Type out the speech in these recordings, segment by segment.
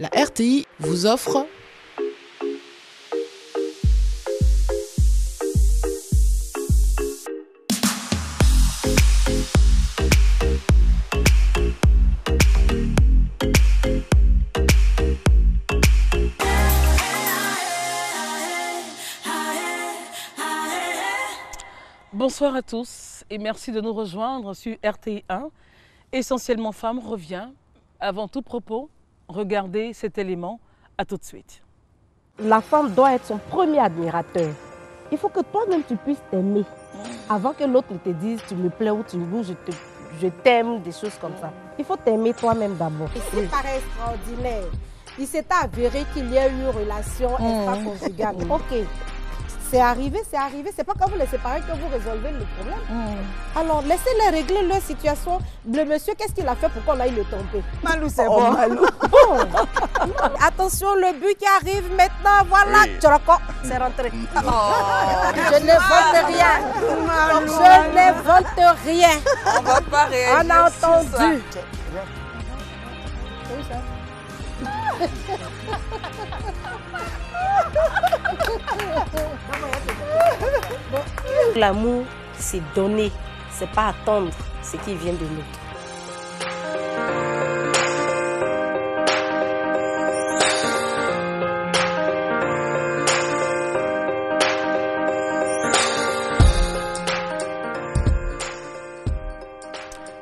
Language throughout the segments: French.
La RTI vous offre Bonsoir à tous et merci de nous rejoindre sur RTI 1. Essentiellement Femmes revient. Avant tout propos, regardez cet élément. À tout de suite. La femme doit être son premier admirateur. Il faut que toi-même tu puisses t'aimer avant que l'autre ne te dise tu me plais ou je t'aime, des choses comme ça. Il faut t'aimer toi-même d'abord. Et c'est pas extraordinaire. Il s'est avéré qu'il y a eu une relation extra-conjugale. Ok. C'est arrivé. C'est pas quand vous les séparez que vous résolvez le problème. Alors, laissez-les régler leur situation. Le monsieur, qu'est-ce qu'il a fait pour qu'on aille le tromper? Malou, c'est bon. Malou. Attention, le but qui arrive maintenant, voilà. C'est rentré. Je n'invente rien. Malou, Je n'invente rien. on va pas réagir. On a sur entendu. ça. L'amour, c'est donner, c'est pas attendre ce qui vient de l'autre.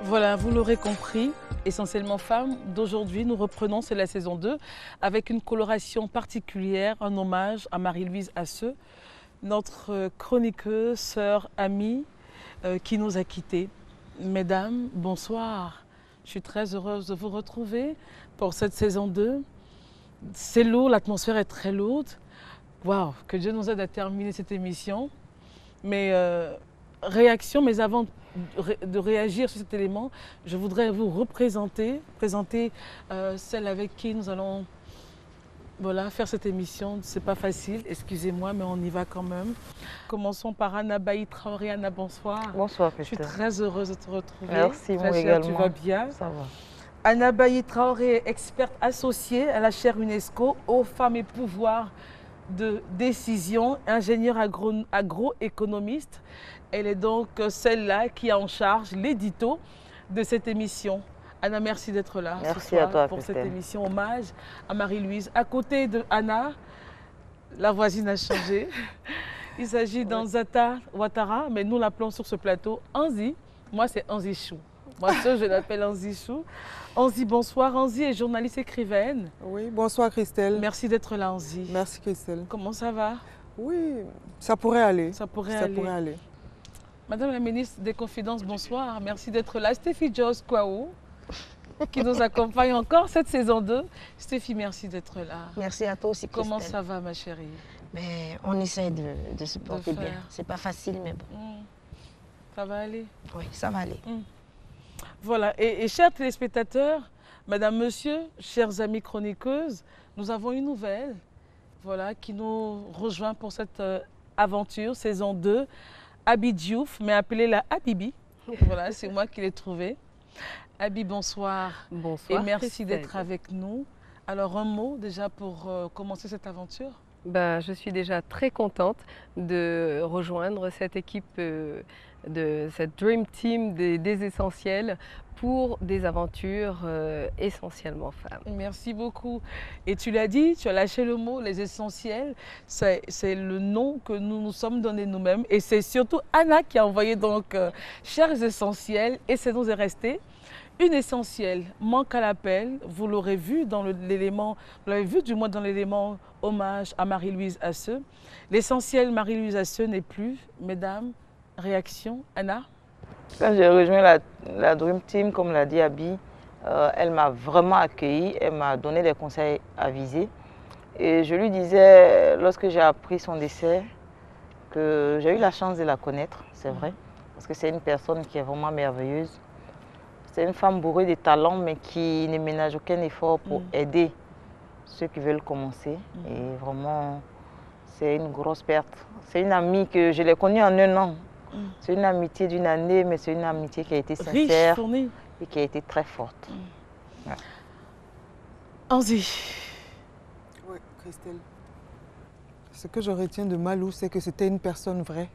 Voilà, vous l'aurez compris, Essentiellement Femmes d'aujourd'hui, nous reprenons, c'est la saison 2, avec une coloration particulière, un hommage à Marie-Louise Asseux, notre chroniqueuse, sœur, amie, qui nous a quittés. Mesdames, bonsoir. Je suis très heureuse de vous retrouver pour cette saison 2. C'est lourd, l'atmosphère est très lourde. Waouh, que Dieu nous aide à terminer cette émission. Mais réaction, mais avant de réagir sur cet élément, je voudrais vous présenter celle avec qui nous allons faire cette émission. C'est pas facile, excusez-moi, mais on y va quand même. Commençons par Anna Bailly Traoré. Anna, bonsoir. Bonsoir, Je suis Christelle. très heureuse de te retrouver. Merci, moi Très chère, également. tu vas bien? Ça va. Anna Bailly Traoré, experte associée à la chaire UNESCO aux femmes et pouvoirs de décision, ingénieure agroéconomiste. Elle est donc celle-là qui a en charge l'édito de cette émission. Anna, merci d'être là Merci ce soir à toi, pour cette Christelle. émission hommage à Marie-Louise. À côté de Anna, la voisine a changé. Il s'agit d'Anzata Ouattara, mais nous l'appelons sur ce plateau Anzi. Moi, c'est Anzi Chou. Moi, je l'appelle Anzi Chou. Anzi, bonsoir. Anzi est journaliste écrivaine. Oui, bonsoir Christelle. Merci d'être là, Anzi. Merci Christelle. Comment ça va? Oui, ça pourrait aller. Ça pourrait Ça aller. pourrait aller. Madame la ministre des Confidences, bonsoir. Merci d'être là. Stéphie Jos Kwao, qui nous accompagne encore cette saison 2. Stéphie, merci d'être là. Merci à toi aussi, Comment Christelle. ça va, ma chérie? Mais on essaie de se porter faire. bien. C'est pas facile, mais bon. Ça va aller? Oui, ça va aller. Voilà. Et chers téléspectateurs, madame, monsieur, chers amis chroniqueuses, nous avons une nouvelle qui nous rejoint pour cette aventure, saison 2. Abi Diouf, mais appelez-la Habibi. Voilà, c'est moi qui l'ai trouvée. Abi, bonsoir. Bonsoir. Et merci Christelle. d'être avec nous. Alors, un mot déjà pour commencer cette aventure? Je suis déjà très contente de rejoindre cette équipe, de cette Dream Team des essentiels pour des aventures essentiellement femmes. Merci beaucoup. Et tu l'as dit, tu as lâché le mot, les essentiels, c'est le nom que nous nous sommes donné nous-mêmes. Et c'est surtout Anna qui a envoyé donc chers essentiels, et c'est nous est resté. Une essentielle manque à l'appel, vous l'aurez vu dans l'élément, vous l'avez vu du moins dans l'élément hommage à Marie-Louise Asseux. L'essentiel Marie-Louise Asseux n'est plus, mesdames, réaction, Anna? Quand j'ai rejoint la Dream Team, comme l'a dit Abi, elle m'a vraiment accueillie, elle m'a donné des conseils avisés. Et je lui disais, lorsque j'ai appris son décès, que j'ai eu la chance de la connaître, c'est vrai, parce que c'est une personne qui est vraiment merveilleuse. C'est une femme bourrée de talents, mais qui ne ménage aucun effort pour aider ceux qui veulent commencer. Et vraiment, c'est une grosse perte. C'est une amie que je l'ai connue en 1 an. C'est une amitié d'1 année, mais c'est une amitié qui a été sincère Riche, fournie. et qui a été très forte. Ouais. Anzi, Christelle. Ce que je retiens de Malou, c'est que c'était une personne vraie.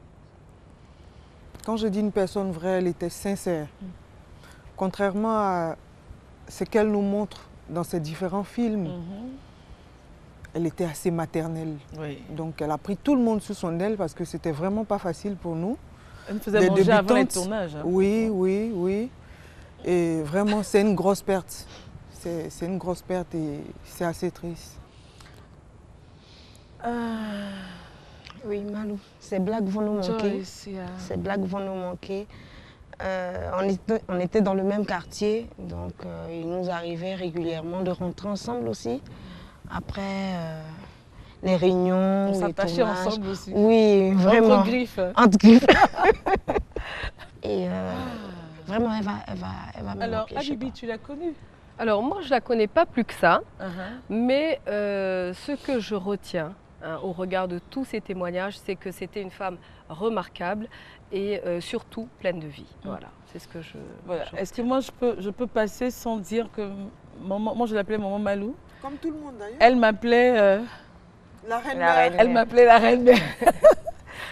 Quand je dis une personne vraie, elle était sincère. Contrairement à ce qu'elle nous montre dans ses différents films, elle était assez maternelle. Oui. Donc elle a pris tout le monde sous son aile parce que c'était vraiment pas facile pour nous. Elle me faisait manger avant les tournages. Hein. Oui, oui, oui. Et vraiment, c'est une grosse perte. C'est une grosse perte et c'est assez triste. Oui, Malou, ces blagues vont nous manquer. Ces blagues vont nous manquer. On était dans le même quartier, donc il nous arrivait régulièrement de rentrer ensemble aussi. Après les réunions, on les s'attachait tournages. ensemble aussi. Oui, vraiment. Entre griffes. Entre griffes. Et vraiment, elle va me Alors, manquer, je sais Habibi, pas. tu l'as connue? Alors moi, je ne la connais pas plus que ça, mais ce que je retiens au regard de tous ces témoignages, c'est que c'était une femme remarquable et surtout pleine de vie. Voilà, c'est ce que je... Voilà. je Est-ce que retiens. moi, je peux passer sans dire que... moi, je l'appelais Maman Malou. Comme tout le monde d'ailleurs. Elle m'appelait... La reine La mère. reine. Elle m'appelait la reine mère.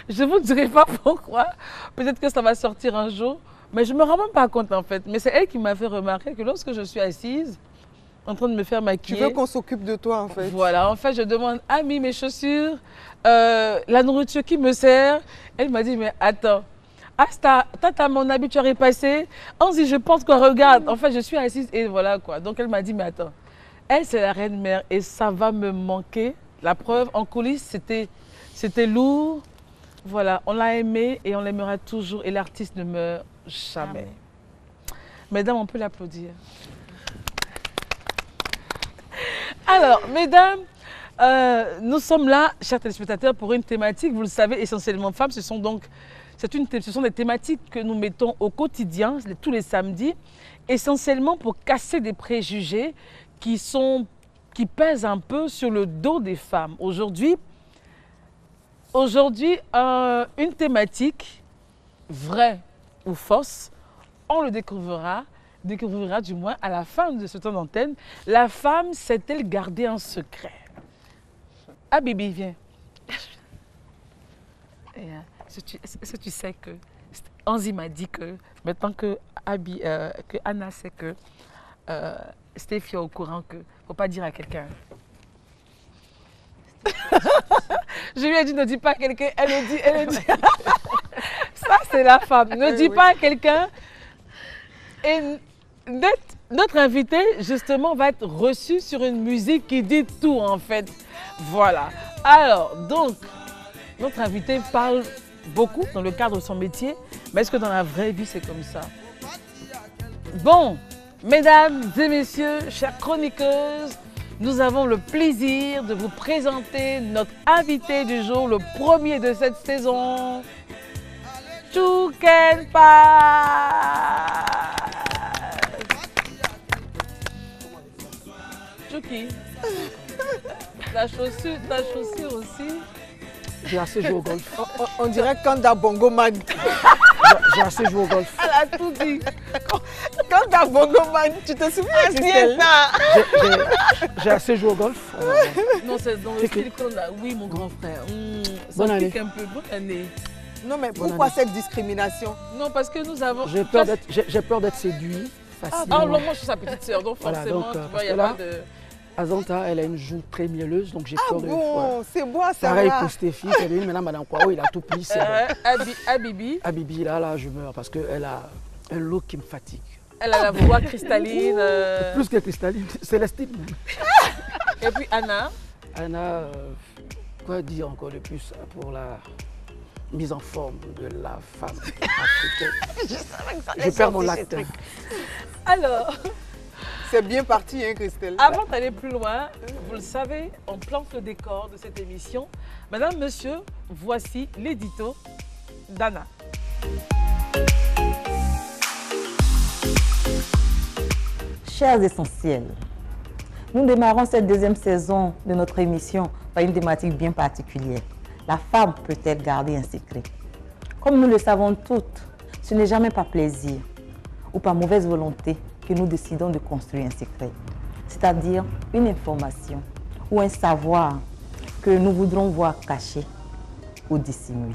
Je ne vous dirai pas pourquoi. Peut-être que ça va sortir un jour. Mais je ne me rends même pas compte en fait. Mais c'est elle qui m'a fait remarquer que lorsque je suis assise, en train de me faire Tu maquiller... veux qu'on s'occupe de toi en fait. Voilà, en fait, je demande, Ami, mes chaussures, la nourriture qui me sert. Elle m'a dit, mais attends, t'as mon habit, tu as repassé. Anzi, je pense qu'on regarde. En fait, je suis assise et voilà quoi. Donc, elle m'a dit, mais attends, elle, c'est la reine mère et ça va me manquer. La preuve, en coulisses, c'était lourd. Voilà, on l'a aimée et on l'aimera toujours et l'artiste ne meurt jamais. Mesdames, on peut l'applaudir. Alors, mesdames, nous sommes là, chers téléspectateurs, pour une thématique, vous le savez, essentiellement femmes. Ce sont des thématiques que nous mettons au quotidien, tous les samedis, essentiellement pour casser des préjugés qui pèsent un peu sur le dos des femmes. Aujourd'hui, une thématique, vraie ou fausse, on le découvrira du moins à la fin de ce temps d'antenne. La femme sait-elle garder un secret? Ah, Bibi, viens. Est-ce que tu sais que Anzi m'a dit que maintenant que Anna sait que Stéphie est au courant que faut pas dire à quelqu'un. Je lui ai dit ne dis pas à quelqu'un, elle le dit. Ça c'est la femme. Ne dis pas à quelqu'un. Et notre invité justement va être reçu sur une musique qui dit tout en fait. Voilà. Alors donc notre invité parle beaucoup dans le cadre de son métier, mais est-ce que dans la vraie vie c'est comme ça? Bon, mesdames et messieurs, chères chroniqueuses, nous avons le plaisir de vous présenter notre invité du jour, le premier de cette saison, Choukenpa. Chouki, la chaussure aussi. J'ai assez joué au golf. On dirait Kanda Bongo Man. J'ai assez joué au golf. Elle a tout dit. Kanda Bongo Man, tu te souviens, Christelle? J'ai assez joué au golf. Non, c'est dans le style qu'on a. Oui, mon grand frère. Ça Bonne année. pique un peu. Bonne année. Non, mais pourquoi cette discrimination? Non, parce que nous avons... J'ai peur d'être séduit facilement. Ah, non, moi, je suis sa petite sœur, donc Voilà, forcément, donc, tu vois, parce il n'y a que là, pas de... Azanta, elle a une joue très mielleuse, donc j'ai Ah peur de... bon, c'est bon à Pareil savoir. pour Stéphie, c'est lui, maintenant Madame Kwao, il a tout pris, c'est bon. Habibi, Habibi, là, je meurs parce qu'elle a un look qui me fatigue. elle a la voix cristalline. Plus que cristalline, Célestine. Et puis Anna. Anna, quoi dire encore de plus pour la mise en forme de la femme africaine? Je perds mon latin. Alors, C'est bien parti, hein, Christelle? avant d'aller plus loin, vous le savez, on plante le décor de cette émission. Madame, monsieur, voici l'édito d'Anna. Chers essentiels, nous démarrons cette deuxième saison de notre émission par une thématique bien particulière. La femme peut-elle garder un secret? Comme nous le savons toutes, ce n'est jamais par plaisir ou par mauvaise volonté que nous décidons de construire un secret, c'est-à-dire une information ou un savoir que nous voudrons voir cachés ou dissimulés.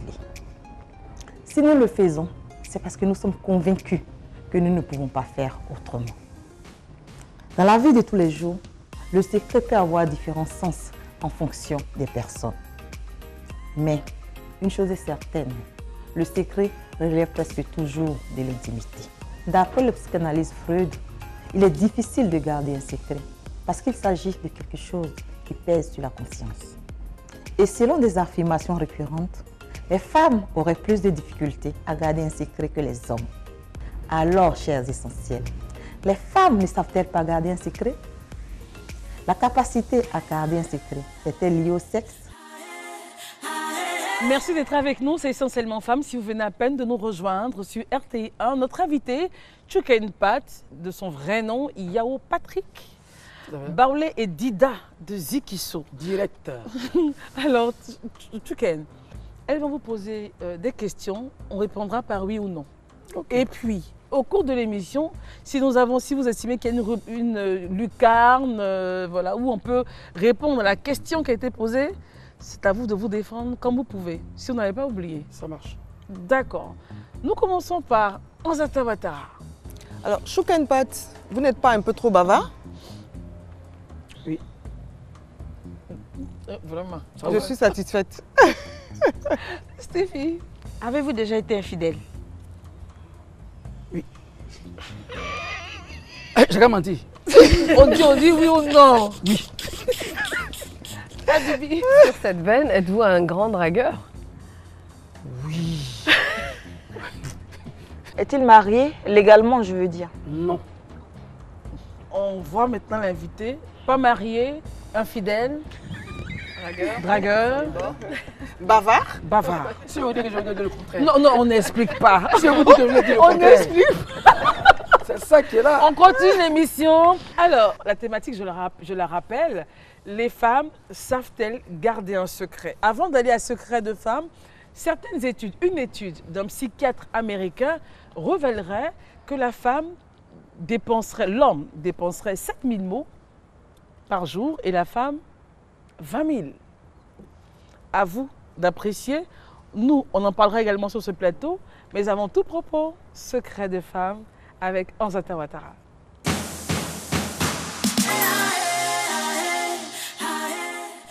Si nous le faisons, c'est parce que nous sommes convaincus que nous ne pouvons pas faire autrement. Dans la vie de tous les jours, le secret peut avoir différents sens en fonction des personnes. Mais une chose est certaine, le secret relève presque toujours de l'intimité. D'après le psychanalyste Freud, il est difficile de garder un secret parce qu'il s'agit de quelque chose qui pèse sur la conscience. Et selon des affirmations récurrentes, les femmes auraient plus de difficultés à garder un secret que les hommes. Alors, chers essentiels, les femmes ne savent-elles pas garder un secret? La capacité à garder un secret est-elle liée au sexe? Merci d'être avec nous, c'est Essentiellement Femmes. Si vous venez à peine de nous rejoindre sur RTI1, notre invité, Chukenpat, de son vrai nom, Yao Patrick, Baoulé et Dida de Zikiso. Directeur. Alors, Chuken, elles vont vous poser des questions, on répondra par oui ou non. Okay. Et puis, au cours de l'émission, si vous estimez qu'il y a une lucarne, voilà, où on peut répondre à la question qui a été posée, c'est à vous de vous défendre comme vous pouvez, si vous n'avez pas oublié. Ça marche. D'accord. Nous commençons par Onzata Ouattara. Alors, Chukenpat, vous n'êtes pas un peu trop bavard? Oui. Vraiment. Je suis satisfaite. Stéphie, avez-vous déjà été infidèle? Oui. J'ai pas menti. on dit oui ou non. Oui. Sur cette veine, êtes-vous un grand dragueur? Oui. Est-il marié? Légalement, je veux dire. Non. On voit maintenant l'invité, pas marié, infidèle, dragueur, Bavard? bavard. Si vous dites que je vais dire le contraire. Non, non, on n'explique pas. Si vous dites que je vais dire le On contraire. n'explique. C'est ça qui est là. On continue l'émission. Alors, la thématique, je la rappelle, les femmes savent-elles garder un secret? Avant d'aller à Secret de femmes, certaines études, une étude d'un psychiatre américain révélerait que l'homme dépenserait 7000 mots par jour et la femme 20 000. À vous d'apprécier. Nous, on en parlera également sur ce plateau, mais avant tout propos, Secret de femmes avec Onzata Ouattara.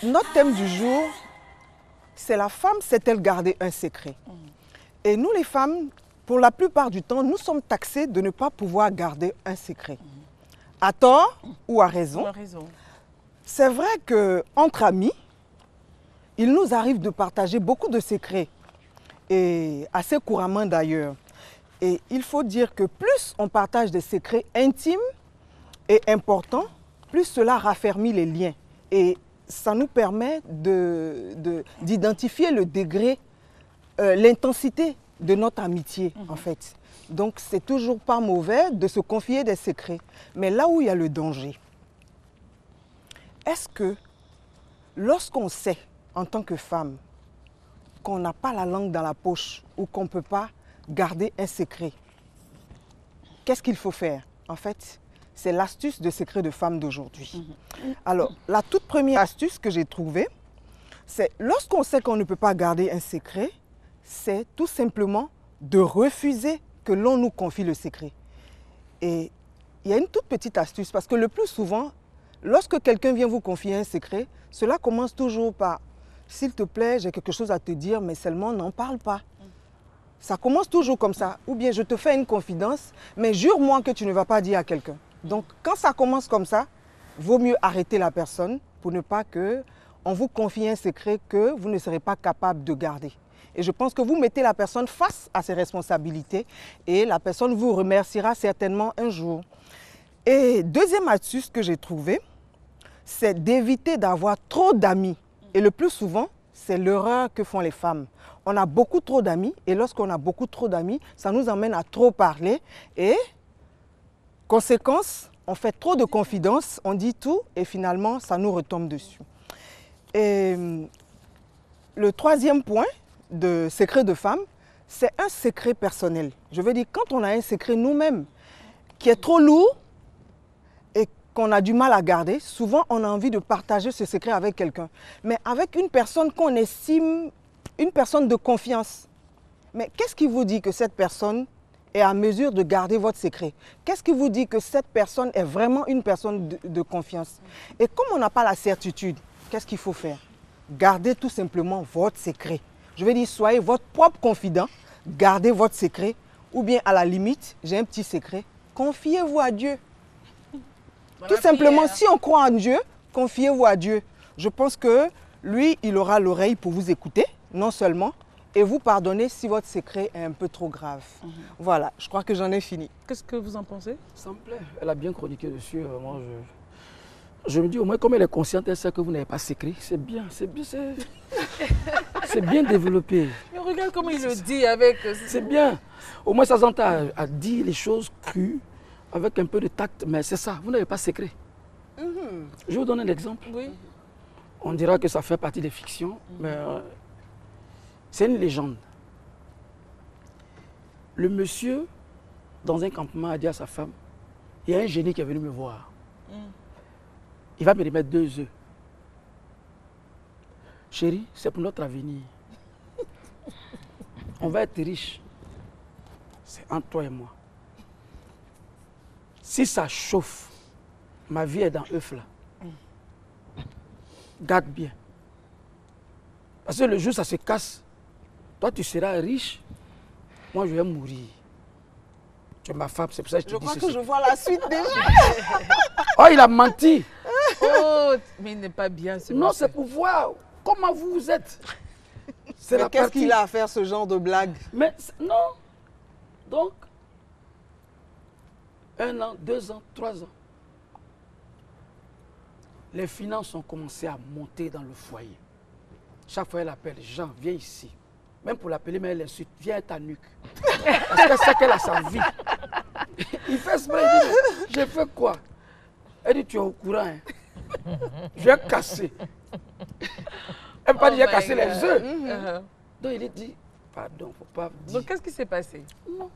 Notre thème du jour, c'est la femme sait-elle garder un secret? Et nous les femmes, pour la plupart du temps, nous sommes taxées de ne pas pouvoir garder un secret. À tort ou à raison. C'est vrai qu'entre amis, il nous arrive de partager beaucoup de secrets, et assez couramment d'ailleurs. Et il faut dire que plus on partage des secrets intimes et importants, plus cela raffermit les liens. Et ça nous permet d'identifier le degré, l'intensité de notre amitié, en fait. Donc, c'est toujours pas mauvais de se confier des secrets. Mais là où il y a le danger, est-ce que lorsqu'on sait, en tant que femme, qu'on n'a pas la langue dans la poche ou qu'on ne peut pas garder un secret, qu'est-ce qu'il faut faire? En fait, c'est l'astuce de Secret de femme d'aujourd'hui. Alors, la toute première astuce que j'ai trouvée, c'est lorsqu'on sait qu'on ne peut pas garder un secret, c'est tout simplement de refuser que l'on nous confie le secret. Et il y a une toute petite astuce, parce que le plus souvent, lorsque quelqu'un vient vous confier un secret, cela commence toujours par « S'il te plaît, j'ai quelque chose à te dire, mais seulement n'en parle pas ». Ça commence toujours comme ça. Ou bien je te fais une confidence, mais jure-moi que tu ne vas pas dire à quelqu'un. Donc quand ça commence comme ça, vaut mieux arrêter la personne pour ne pas qu'on vous confie un secret que vous ne serez pas capable de garder. Et je pense que vous mettez la personne face à ses responsabilités et la personne vous remerciera certainement un jour. Et deuxième astuce que j'ai trouvée, c'est d'éviter d'avoir trop d'amis. Et le plus souvent, c'est l'erreur que font les femmes. On a beaucoup trop d'amis et lorsqu'on a beaucoup trop d'amis, ça nous emmène à trop parler et, conséquence, on fait trop de confidences, on dit tout et finalement, ça nous retombe dessus. Et le troisième point de Secret de femme, c'est un secret personnel. Je veux dire, quand on a un secret nous-mêmes qui est trop lourd et qu'on a du mal à garder, souvent on a envie de partager ce secret avec quelqu'un. Mais avec une personne qu'on estime, une personne de confiance. Mais qu'est-ce qui vous dit que cette personne est à mesure de garder votre secret? Qu'est-ce qui vous dit que cette personne est vraiment une personne de confiance? Et comme on n'a pas la certitude, qu'est-ce qu'il faut faire? Gardez tout simplement votre secret. Je veux dire, soyez votre propre confident, gardez votre secret, ou bien à la limite, j'ai un petit secret, confiez-vous à Dieu. Tout simplement, si on croit en Dieu, confiez-vous à Dieu. Je pense que lui, il aura l'oreille pour vous écouter, non seulement, et vous pardonner si votre secret est un peu trop grave. Voilà, je crois que j'en ai fini. Qu'est-ce que vous en pensez? Ça me plaît. Elle a bien chroniqué dessus. Moi, je me dis, au moins, comme elle est consciente, elle sait que vous n'avez pas secret. C'est bien, c'est bien développé. Mais regarde comment il le dit avec... C'est bien. Au moins, ça s'entend à dire les choses crues, avec un peu de tact. Mais c'est ça, vous n'avez pas secret. Je vais vous donner un exemple. Oui. On dira que ça fait partie des fictions, mais c'est une légende. Le monsieur, dans un campement, a dit à sa femme, il y a un génie qui est venu me voir. Il va me remettre 2 œufs. Chérie, c'est pour notre avenir. On va être riche. C'est entre toi et moi. Si ça chauffe, ma vie est dans œuf là. Garde bien. Parce que le jour où ça se casse, toi tu seras riche, moi je vais mourir. Tu es ma femme, c'est pour ça que je te dis crois que je vois la suite déjà. Oh, il a menti. Oh, mais il n'est pas bien ce Non, monsieur. c'est pour voir comment vous êtes. C'est Mais qu'est-ce qu'il a à faire ce genre de blague? Mais non. Donc, 1 an, 2 ans, 3 ans. Les finances ont commencé à monter dans le foyer. Chaque fois, elle appelle, Jean, viens ici. Même pour l'appeler, mais elle insulte, viens à ta nuque. Parce qu'elle sait qu'elle a sa vie. Il fait exprès, il dit, j'ai fait quoi? Elle dit, tu es au courant, hein? Je vais casser. Elle m'a pas dit, j'ai cassé les œufs. Donc il dit, pardon, faut pas dire. Donc qu'est-ce qui s'est passé? Non.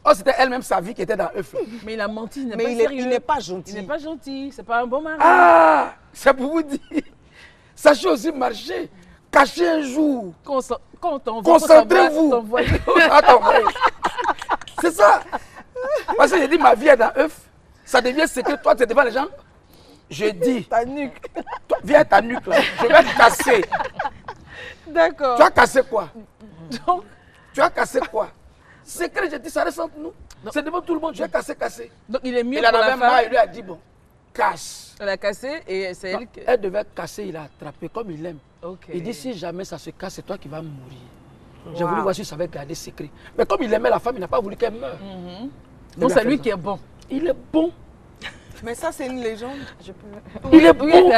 Oh, c'était elle-même sa vie qui était dans œuf. Mais il a menti, il n'est Mais pas sérieux. il n'est pas gentil. Il n'est pas gentil, c'est pas un bon mari. Ah, c'est pour vous dire. Sachez aussi marcher. Cachez un jour. Concentrez-vous. C'est ça. Parce que j'ai dit, ma vie est dans œuf. Ça devient secret. Toi, tu es devant les gens. Je dis. Ta nuque. Toi, viens à ta nuque là. Je vais te casser. D'accord. Tu as cassé quoi? Donc, tu as cassé quoi? Secret, j'ai dit, ça reste entre nous. C'est devant tout le monde. Je vais casser. Donc il est mieux il pour en la avait femme. marre, il lui a dit, bon, casse. Elle a cassé et c'est elle qui... Elle devait casser, il a attrapé comme il aime. Okay. Il dit, si jamais ça se casse, c'est toi qui vas mourir. J'ai voulu voir si ça avait gardé secret. Mais comme il aimait la femme, il n'a pas voulu qu'elle meure. Donc c'est lui qui est bon. Il est bon. Mais ça, c'est une légende. Il est bon.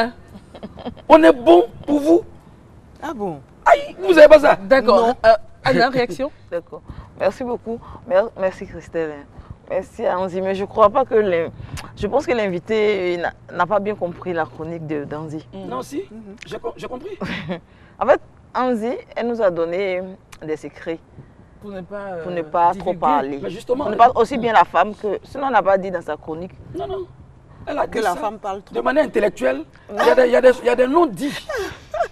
On est bon pour vous. Ah bon? Aïe, vous n'avez pas ça? D'accord. Anna, réaction? D'accord. Merci beaucoup. Merci Christelle. Merci Anzi. Mais je crois pas que je pense que l'invité n'a pas bien compris la chronique d'Anzi. Non, si. J'ai compris. En fait, Anzi, elle nous a donné des secrets. Pour ne pas, trop parler. Mais justement. Pour ne pas aussi bien la femme que... Sinon, on n'a pas dit dans sa chronique. Non. Elle a que dit la ça femme parle trop. de manière intellectuelle. Il y a des noms dits.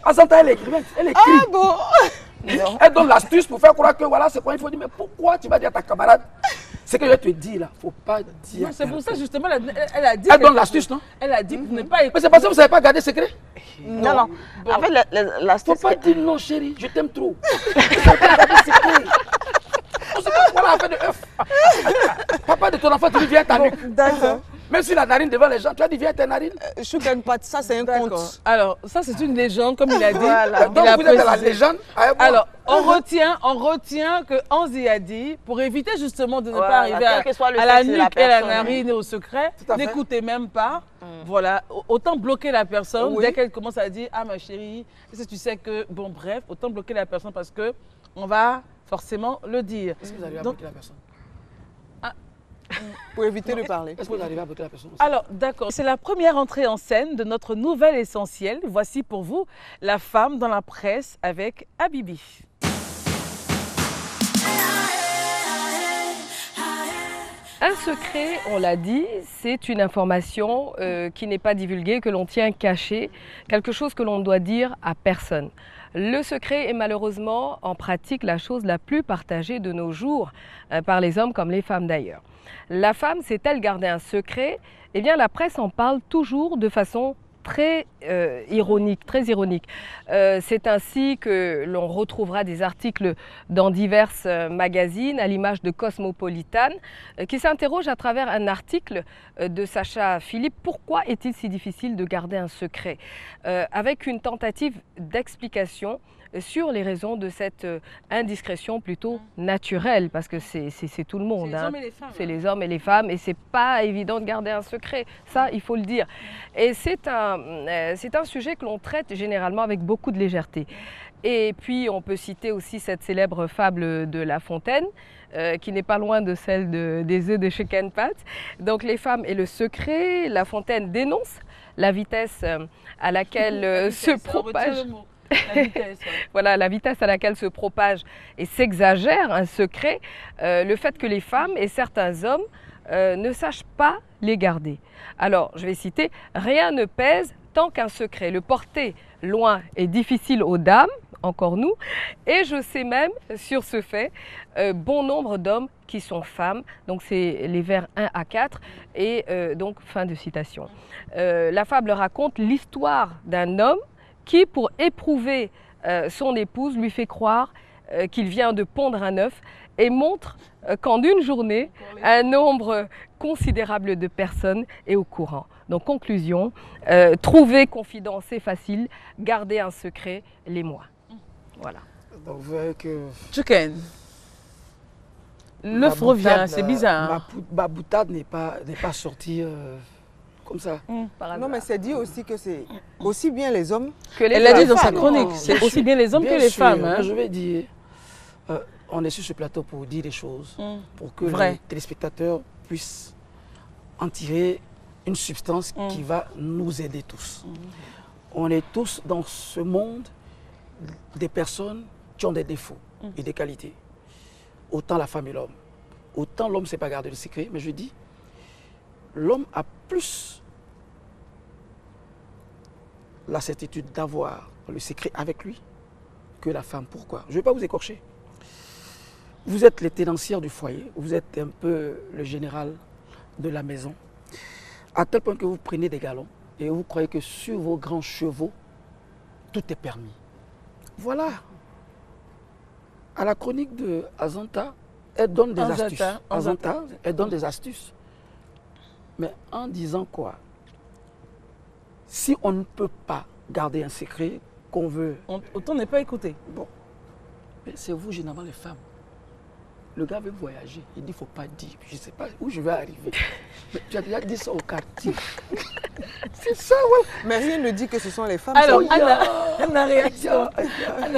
Azanta, elle écrit. Ah bon? Elle donne l'astuce pour faire croire que voilà, c'est quoi il faut dire. Mais pourquoi tu vas dire à ta camarade? C'est que je te dis là, faut pas dire. C'est pour ça justement, elle a dit. Elle donne l'astuce, non? Elle a dit pour ne pas écouter. Mais c'est parce que vous ne savez pas garder secret? Non. Bon. En fait, l'astuce. Faut pas dire non, chérie, je t'aime trop. Vous ne savez pas garder secret. On sait pas voilà l'affaire de œuf. Papa de ton enfant, tu lui viens à ta nuque. D'accord. Même si la narine devant les gens, tu as dit viens à ta narine. Choukenpat, ça c'est un conte. Alors, ça c'est une légende, comme il a dit. Voilà. Donc vous êtes dans la légende. Alors, on retient que Anzi a dit, pour éviter justement de ne pas arriver à la nuque et à la narine et au secret, n'écoutez même pas. Voilà, autant bloquer la personne dès qu'elle commence à dire, ah ma chérie, est-ce que tu sais que, bon bref, autant bloquer la personne parce que on va forcément le dire. Est-ce que vous arrivez à bloquer la personne? Pour éviter de parler. Est-ce que vous arrivez à bloquer la personne aussi? Alors, d'accord. C'est la première entrée en scène de notre nouvelle essentielle. Voici pour vous La femme dans la presse avec Habibi. Un secret, on l'a dit, c'est une information qui n'est pas divulguée, que l'on tient cachée, quelque chose que l'on ne doit dire à personne. Le secret est malheureusement en pratique la chose la plus partagée de nos jours par les hommes comme les femmes d'ailleurs. La femme sait-elle garder un secret? Eh bien la presse en parle toujours de façon très ironique, très ironique. C'est ainsi que l'on retrouvera des articles dans divers magazines, à l'image de Cosmopolitan, qui s'interroge à travers un article de Sacha Philippe. Pourquoi est-il si difficile de garder un secret? Avec une tentative d'explication sur les raisons de cette indiscrétion plutôt naturelle, parce que c'est tout le monde. C'est les hommes et les femmes, et c'est pas évident de garder un secret, ça il faut le dire. Et c'est un sujet que l'on traite généralement avec beaucoup de légèreté. Et puis on peut citer aussi cette célèbre fable de La Fontaine, qui n'est pas loin de celle des œufs de Chicken Pat. Donc les femmes et le secret, La Fontaine dénonce la vitesse à laquelle se propage... La vitesse, ouais. Voilà, la vitesse à laquelle se propage et s'exagère un secret, le fait que les femmes et certains hommes ne sachent pas les garder. Alors, je vais citer, « Rien ne pèse tant qu'un secret. Le porter loin est difficile aux dames, encore nous, et je sais même, sur ce fait, bon nombre d'hommes qui sont femmes. » Donc, c'est les vers 1 à 4, et donc, fin de citation. La fable raconte l'histoire d'un homme qui, pour éprouver son épouse, lui fait croire qu'il vient de pondre un œuf et montre qu'en une journée, un nombre considérable de personnes est au courant. Donc, conclusion, trouver confident, c'est facile, garder un secret, les moins. Voilà. Donc, vous voyez que... Chicken. L'œuf revient, c'est bizarre. Ma boutade n'est pas sortie... comme ça. Non, mais c'est dit aussi que c'est aussi bien les hommes que les femmes. Elle l'a dit dans sa chronique, c'est aussi bien les hommes que les femmes. Hein. Je vais dire, on est sur ce plateau pour dire des choses, pour que les téléspectateurs puissent en tirer une substance qui va nous aider tous. On est tous dans ce monde des personnes qui ont des défauts et des qualités. Autant la femme et l'homme. Autant l'homme ne sait pas garder le secret, mais je dis, l'homme a plus la certitude d'avoir le secret avec lui que la femme. Pourquoi? Je ne vais pas vous écorcher. Vous êtes les tenancières du foyer, vous êtes un peu le général de la maison, à tel point que vous prenez des galons et vous croyez que sur vos grands chevaux, tout est permis. Voilà. À la chronique de Azanta, elle donne des astuces. Azanta, elle donne des astuces. Mais en disant quoi? Si on ne peut pas garder un secret qu'on veut... Autant n'est pas écouté. Bon, c'est vous, généralement, les femmes. Le gars veut voyager, il dit, il ne faut pas dire, je ne sais pas où je vais arriver. Mais tu as déjà dit ça au quartier. C'est ça, ouais. Mais rien ne dit que ce sont les femmes. Alors, Anna,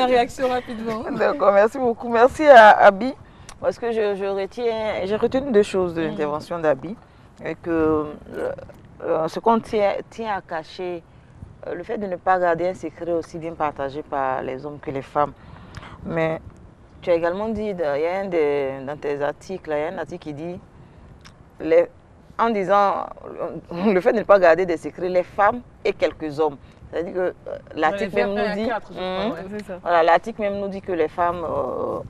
réaction rapidement. D'accord, merci beaucoup. Merci à Abi, parce que j'ai retenu deux choses de l'intervention d'Abi. Et que ce qu'on tient à cacher, le fait de ne pas garder un secret aussi bien partagé par les hommes que les femmes. Mais tu as également dit, il y a dans tes articles, il y a un article qui dit, en disant le fait de ne pas garder des secrets, les femmes et quelques hommes. C'est-à-dire que l'article même nous dit, voilà, l'article même nous dit que les femmes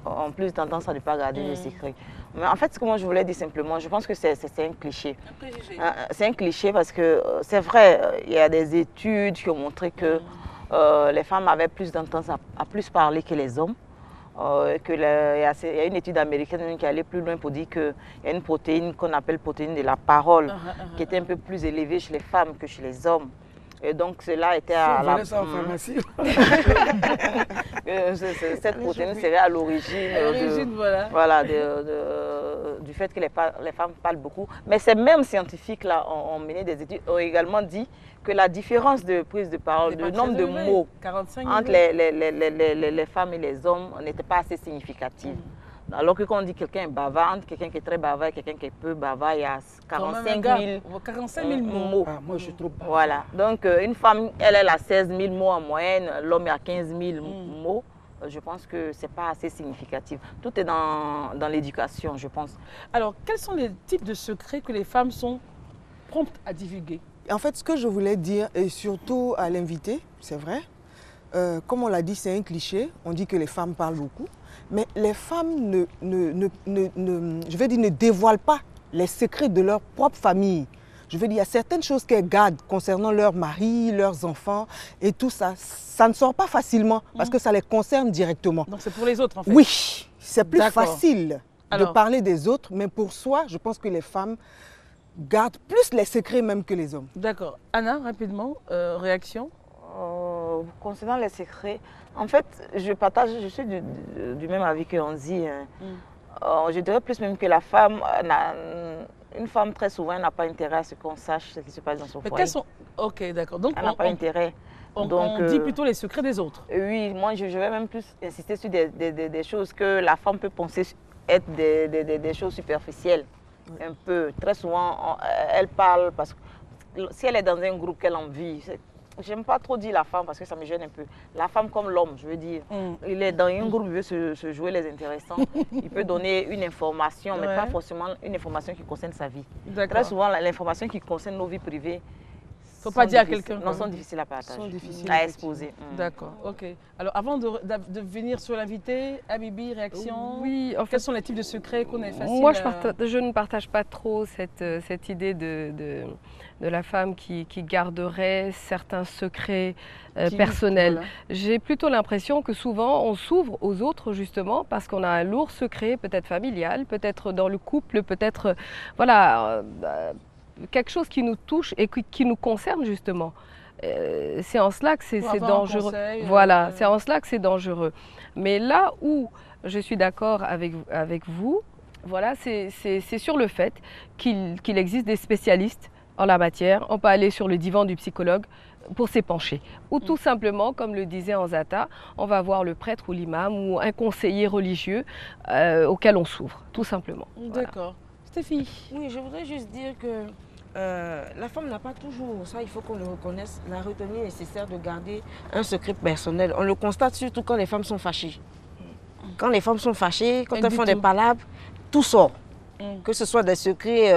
ont plus tendance à ne pas garder des secrets. Mais en fait, ce que moi je voulais dire simplement, je pense que c'est un cliché. C'est un cliché parce que c'est vrai, il y a des études qui ont montré que les femmes avaient plus tendance à plus parler que les hommes. Il y a une étude américaine qui allait plus loin pour dire qu'il y a une protéine qu'on appelle protéine de la parole, qui était un peu plus élevée chez les femmes que chez les hommes. Et donc cela était à la... ça en pharmacie. Cette protéine serait à l'origine voilà, du fait que les femmes parlent beaucoup. Mais ces mêmes scientifiques-là ont mené des études, ont également dit que la différence de prise de parole, de nombre de mots entre les femmes et les hommes n'était pas assez significative. Alors que quand on dit quelqu'un est bavard, entre quelqu'un qui est très bavard et quelqu'un qui est peu bavard, il y a 45 000 mots. Ah, moi, je suis trop bavard. Voilà. Donc, une femme, elle a 16 000 mots en moyenne, l'homme a 15 000 mots. je pense que ce n'est pas assez significatif. Tout est dans l'éducation, je pense. Alors, quels sont les types de secrets que les femmes sont promptes à divulguer? En fait, ce que je voulais dire, et surtout à l'invité, c'est vrai, comme on l'a dit, c'est un cliché, on dit que les femmes parlent beaucoup, mais les femmes ne dévoilent pas les secrets de leur propre famille. Je veux dire, il y a certaines choses qu'elles gardent concernant leur mari, leurs enfants et tout ça. Ça ne sort pas facilement parce que ça les concerne directement. Donc c'est pour les autres en fait? Oui, c'est plus facile de parler des autres, mais pour soi, je pense que les femmes gardent plus les secrets même que les hommes. D'accord. Anna, rapidement, réaction? Concernant les secrets, en fait, je suis du même avis que Anzi. Je dirais plus même que la femme une femme, très souvent, n'a pas intérêt à ce qu'on sache ce qui se passe dans son foyer. Ok, d'accord. Donc, elle n'a pas intérêt. On dit plutôt les secrets des autres. Oui, moi, je vais même plus insister sur des choses que la femme peut penser être des choses superficielles. Oui. Un peu. Très souvent, elle parle parce que si elle est dans un groupe qu'elle envie, j'aime pas trop dire la femme parce que ça me gêne un peu. La femme comme l'homme, je veux dire. Il est dans un groupe, il veut se jouer les intéressants. Il peut donner une information, mais pas forcément une information qui concerne sa vie. Très souvent, l'information qui concerne nos vies privées, il ne faut pas dire à quelqu'un. Non, sont difficiles à partager, sont difficiles à exposer. D'accord, ok. Alors, avant de venir sur l'invité, Habibi, réaction? Oui, en fait, quels sont les types de secrets qu'on est facile moi, je ne partage pas trop cette idée de la femme qui garderait certains secrets personnels. Voilà. J'ai plutôt l'impression que souvent, on s'ouvre aux autres, justement, parce qu'on a un lourd secret, peut-être familial, peut-être dans le couple, peut-être, voilà... quelque chose qui nous touche et qui nous concerne justement. C'est en cela que c'est dangereux. Voilà, c'est en cela que c'est dangereux. Mais là où je suis d'accord avec vous, voilà, c'est sur le fait qu'il existe des spécialistes en la matière. On peut aller sur le divan du psychologue pour s'épancher. Ou tout simplement, comme le disait Anzata, on va voir le prêtre ou l'imam ou un conseiller religieux auquel on s'ouvre, tout simplement. D'accord. Stéphie. Oui, je voudrais juste dire que la femme n'a pas toujours, ça il faut qu'on le reconnaisse, la retenue nécessaire de garder un secret personnel. On le constate surtout quand les femmes sont fâchées. Quand les femmes sont fâchées, quand elles font des palabres, tout sort. Que ce soit des secrets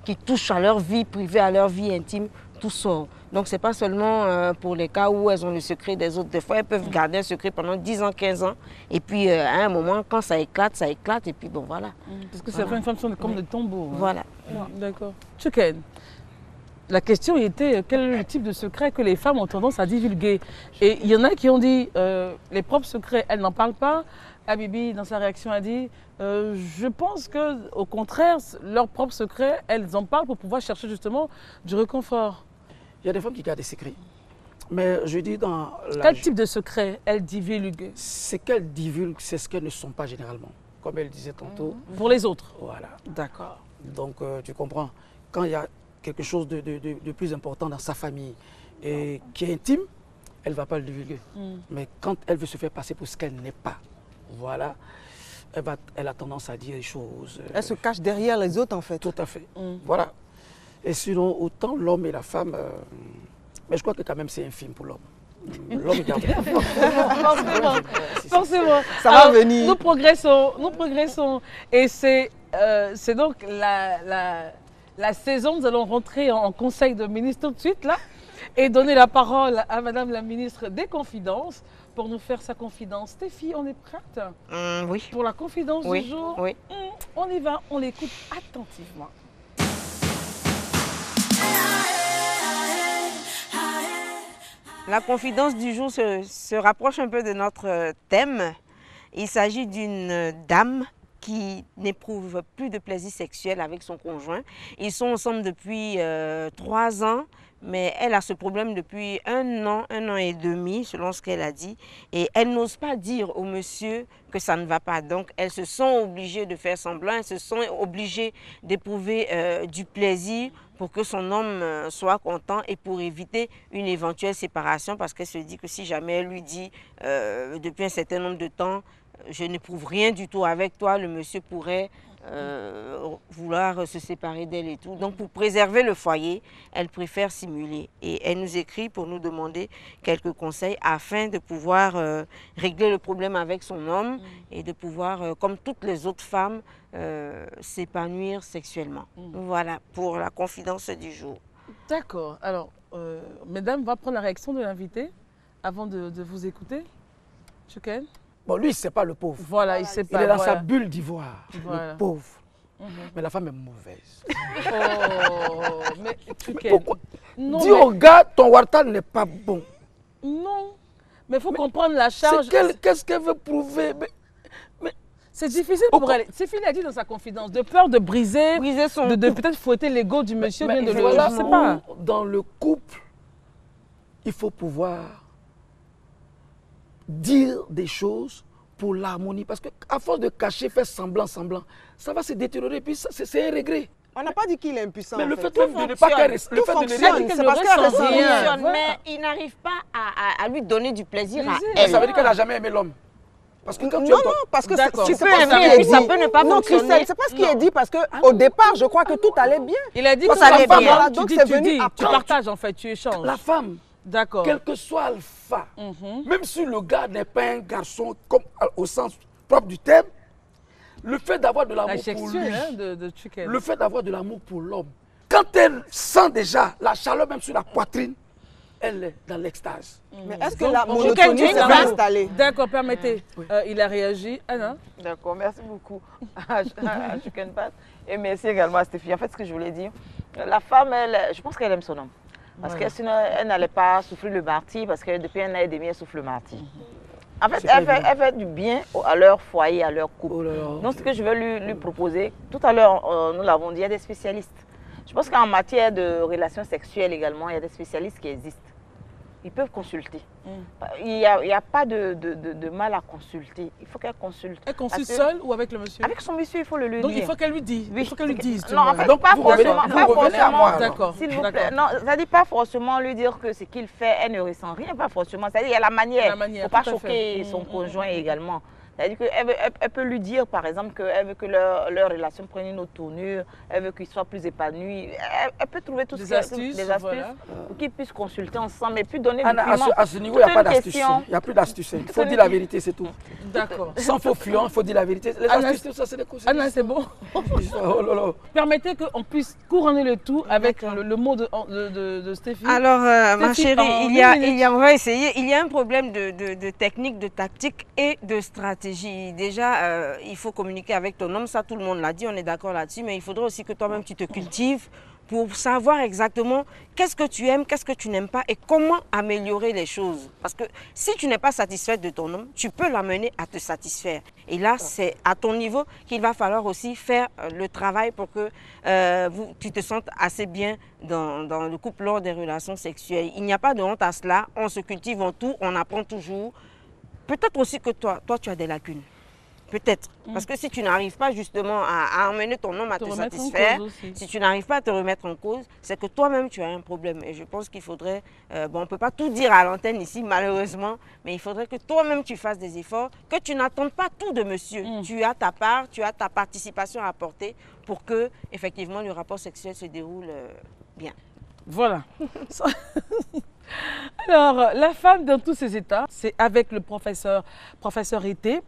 qui touchent à leur vie privée, à leur vie intime, tout sort. Donc ce n'est pas seulement pour les cas où elles ont le secret des autres. Des fois, elles peuvent garder un secret pendant 10 ans, 15 ans. Et puis à un moment, quand ça éclate. Et puis bon, voilà. Parce que certaines femmes sont comme des tombeaux. Hein. Voilà. D'accord. Tchouken, la question était quel est le type de secret que les femmes ont tendance à divulguer. Et il y en a qui ont dit les propres secrets, elles n'en parlent pas. Habibi, dans sa réaction, a dit je pense qu'au contraire, leurs propres secrets, elles en parlent pour pouvoir chercher justement du réconfort. Il y a des femmes qui gardent des secrets. Mais je dis dans quel type de secret elles divulguent? Ce qu'elles divulguent, c'est ce qu'elles ne sont pas généralement. Comme elle disait tantôt. Pour les autres? Voilà. D'accord. Donc tu comprends, quand il y a quelque chose de plus important dans sa famille et qui est intime, elle ne va pas le divulguer. Mais quand elle veut se faire passer pour ce qu'elle n'est pas, voilà, elle a tendance à dire des choses. Elle se cache derrière les autres en fait. Tout à fait. Voilà. Et sinon, autant l'homme et la femme, mais je crois que quand même c'est infime pour l'homme. L'homme garde. Forcément. Ça va venir. Nous progressons. Et c'est donc la saison, nous allons rentrer en conseil de ministre tout de suite là et donner la parole à Madame la ministre des Confidences pour nous faire sa confidence. Stéphie, on est prête? Oui. Pour la confidence du jour? Oui. On y va, on l'écoute attentivement. La confidence du jour se rapproche un peu de notre thème. Il s'agit d'une dame qui n'éprouve plus de plaisir sexuel avec son conjoint. Ils sont ensemble depuis 3 ans, mais elle a ce problème depuis 1 an et demi, selon ce qu'elle a dit. Et elle n'ose pas dire au monsieur que ça ne va pas. Donc, elles se sont obligées de faire semblant, elles se sont obligées d'éprouver du plaisir pour que son homme soit content et pour éviter une éventuelle séparation, parce qu'elle se dit que si jamais elle lui dit depuis un certain nombre de temps, je n'éprouve rien du tout avec toi, le monsieur pourrait vouloir se séparer d'elle et tout. Donc pour préserver le foyer, elle préfère simuler. Et elle nous écrit pour nous demander quelques conseils afin de pouvoir régler le problème avec son homme et de pouvoir, comme toutes les autres femmes, s'épanouir sexuellement. Voilà pour la confidence du jour. D'accord. Alors, mesdames, on va prendre la réaction de l'invité avant de vous écouter. Chuken? Bon, lui, c'est pas le pauvre. Voilà, il sait pas. Il est dans sa bulle d'ivoire, Voilà. le pauvre. Mais la femme est mauvaise. Oh, mais Chuken. Non, dis au gars, ton wartan n'est pas bon. Non, mais il faut comprendre la charge. Qu'est-ce qu'elle veut prouver? Mais c'est difficile pour elle. Sophie l'a dit dans sa confidence, de peur de briser son de peut-être fouetter l'ego du monsieur, bien de le... voilà, je sais pas. Dans le couple, il faut pouvoir dire des choses pour l'harmonie. Parce qu'à force de cacher, faire semblant, ça va se détériorer, puis c'est un regret. On n'a pas dit qu'il est impuissant. Mais le en fait fait. même de ne pas qu'elle Tout fonctionne, c'est parce qu'elle ressent rien. Mais il n'arrive pas à lui donner du plaisir à elle. elle. Ça veut dire qu'elle n'a jamais aimé l'homme. Parce que quand non, parce que tu peux aimer et puis ça peut ne pas fonctionner. C'est pas ce qui est dit parce qu'au départ, je crois que tout allait bien. Il a dit que ça allait bien. Voilà, donc c'est venu tu partages en fait, tu échanges. La femme, quel que soit alpha, même si le gars n'est pas un garçon comme au sens propre du terme, le fait d'avoir de l'amour pour lui, le fait d'avoir de l'amour pour l'homme, quand elle sent déjà la chaleur même sur la poitrine, elle est dans l'extase. Mais est-ce que la monotonie s'est installée? D'accord, permettez. Il a réagi. Anna? D'accord, merci beaucoup à Chukenpat. Et merci également à Stéphie. En fait, ce que je voulais dire, la femme, je pense qu'elle aime son homme. Parce que sinon, elle n'allait pas souffrir le martyre, parce que depuis un an et demi, elle souffre le martyre. En fait, elle fait du bien à leur foyer, à leur couple. Donc, ce que je veux lui proposer, tout à l'heure, nous l'avons dit, il y a des spécialistes. Je pense qu'en matière de relations sexuelles également, il y a des spécialistes qui existent. Ils peuvent consulter. Il n'y a pas de mal à consulter. Il faut qu'elle consulte. Elle consulte seule ou avec le monsieur? Avec son monsieur, il faut le lui dire. Donc il faut qu'elle lui dise. Oui. Il faut qu'elle lui dise. Non, en fait, donc, pas vous revenez à moi. D'accord. S'il vous plaît. Non, ça ne dit pas forcément lui dire que ce qu'il fait, elle ne ressent rien, pas forcément. C'est-à-dire qu'il y a la manière. Il ne faut pas choquer son conjoint également. C'est-à-dire qu'elle peut lui dire, par exemple, qu'elle veut que leur relation prenne une autre tournure, elle veut qu'ils soient plus épanouis. Elle peut trouver toutes des astuces pour qu'ils puissent consulter ensemble et puis donner du Anna, piment. à ce niveau, il n'y a pas d'astuce. Il n'y a plus d'astuce. Il faut dire la vérité, c'est tout. D'accord. Sans faux fuyant, il faut dire la vérité. Les astuces, ça, c'est des conseils. Anna, c'est bon. Permettez qu'on puisse couronner le tout avec le mot de Stéphie. Alors, ma chérie, on va essayer. Il y a un problème de technique, de tactique et de stratégie. Déjà, il faut communiquer avec ton homme, ça tout le monde l'a dit, on est d'accord là-dessus, mais il faudrait aussi que toi-même tu te cultives pour savoir exactement qu'est-ce que tu aimes, qu'est-ce que tu n'aimes pas et comment améliorer les choses. Parce que si tu n'es pas satisfaite de ton homme, tu peux l'amener à te satisfaire. Et là, c'est à ton niveau qu'il va falloir aussi faire le travail pour que tu te sentes assez bien dans le couple lors des relations sexuelles. Il n'y a pas de honte à cela, on se cultive en tout, on apprend toujours. Peut-être aussi que toi, tu as des lacunes. Peut-être. Parce que si tu n'arrives pas justement à emmener ton homme à te satisfaire, si tu n'arrives pas à te remettre en cause, c'est que toi-même tu as un problème. Et je pense qu'il faudrait, on ne peut pas tout dire à l'antenne ici malheureusement, mais il faudrait que toi-même tu fasses des efforts, que tu n'attendes pas tout de monsieur. Tu as ta part, tu as ta participation à apporter pour que effectivement le rapport sexuel se déroule bien. Voilà. Alors, la femme dans tous ses états, c'est avec le professeur Été.